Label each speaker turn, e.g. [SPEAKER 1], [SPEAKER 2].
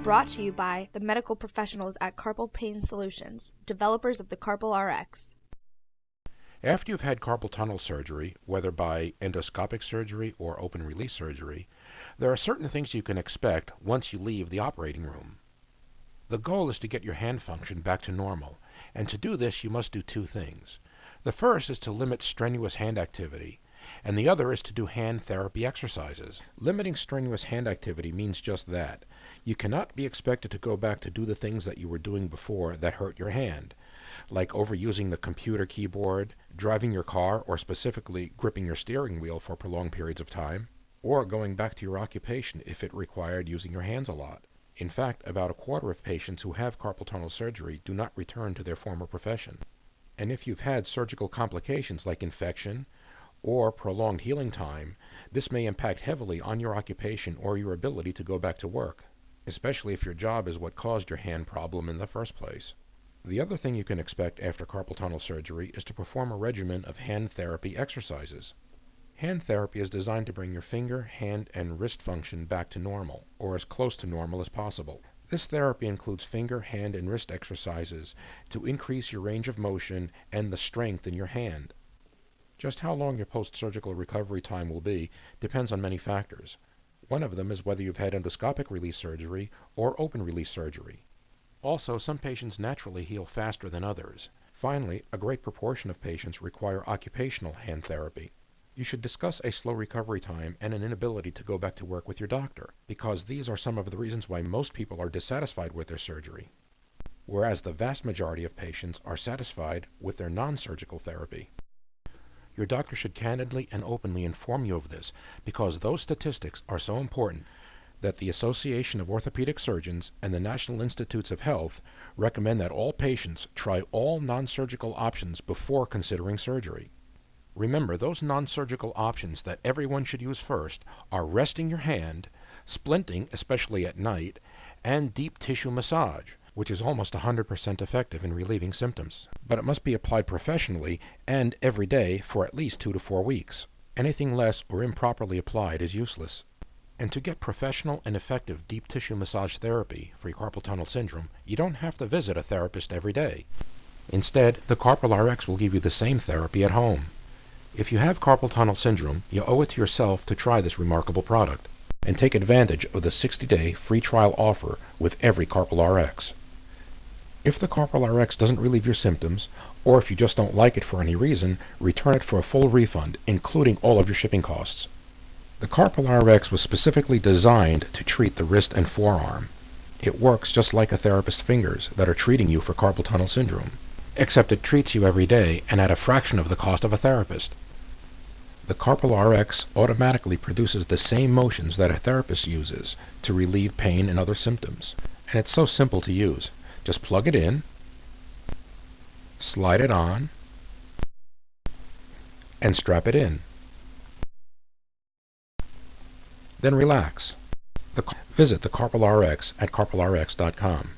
[SPEAKER 1] Brought to you by the medical professionals at Carpal Pain Solutions, developers of the Carpal RX.
[SPEAKER 2] After you've had carpal tunnel surgery, whether by endoscopic surgery or open release surgery, there are certain things you can expect once you leave the operating room. The goal is to get your hand function back to normal, and to do this you must do two things. The first is to limit strenuous hand activity, and the other is to do hand therapy exercises. Limiting strenuous hand activity means just that. You cannot be expected to go back to do the things that you were doing before that hurt your hand, like overusing the computer keyboard, driving your car, or specifically gripping your steering wheel for prolonged periods of time, or going back to your occupation if it required using your hands a lot. In fact, about a quarter of patients who have carpal tunnel surgery do not return to their former profession. And if you've had surgical complications like infection or prolonged healing time, this may impact heavily on your occupation or your ability to go back to work, especially if your job is what caused your hand problem in the first place. The other thing you can expect after carpal tunnel surgery is to perform a regimen of hand therapy exercises. Hand therapy is designed to bring your finger, hand, and wrist function back to normal, or as close to normal as possible. This therapy includes finger, hand, and wrist exercises to increase your range of motion and the strength in your hand. Just how long your post-surgical recovery time will be depends on many factors. One of them is whether you've had endoscopic release surgery or open release surgery. Also, some patients naturally heal faster than others. Finally, a great proportion of patients require occupational hand therapy. You should discuss a slow recovery time and an inability to go back to work with your doctor, because these are some of the reasons why most people are dissatisfied with their surgery, whereas the vast majority of patients are satisfied with their non-surgical therapy. Your doctor should candidly and openly inform you of this, because those statistics are so important that the Association of Orthopedic Surgeons and the National Institutes of Health recommend that all patients try all non-surgical options before considering surgery. Remember, those non-surgical options that everyone should use first are resting your hand, splinting, especially at night, and deep tissue massage, which is almost 100% effective in relieving symptoms. But it must be applied professionally and every day for at least 2 to 4 weeks. Anything less or improperly applied is useless. And to get professional and effective deep tissue massage therapy for your carpal tunnel syndrome, you don't have to visit a therapist every day. Instead, the Carpal RX will give you the same therapy at home. If you have carpal tunnel syndrome, you owe it to yourself to try this remarkable product and take advantage of the 60-day free trial offer with every Carpal RX. If the Carpal RX doesn't relieve your symptoms, or if you just don't like it for any reason, return it for a full refund, including all of your shipping costs. The Carpal RX was specifically designed to treat the wrist and forearm. It works just like a therapist's fingers that are treating you for carpal tunnel syndrome, except it treats you every day and at a fraction of the cost of a therapist. The Carpal RX automatically produces the same motions that a therapist uses to relieve pain and other symptoms. And it's so simple to use. Just plug it in, slide it on, and strap it in. Then relax. Visit the Carpal RX at carpalrx.com.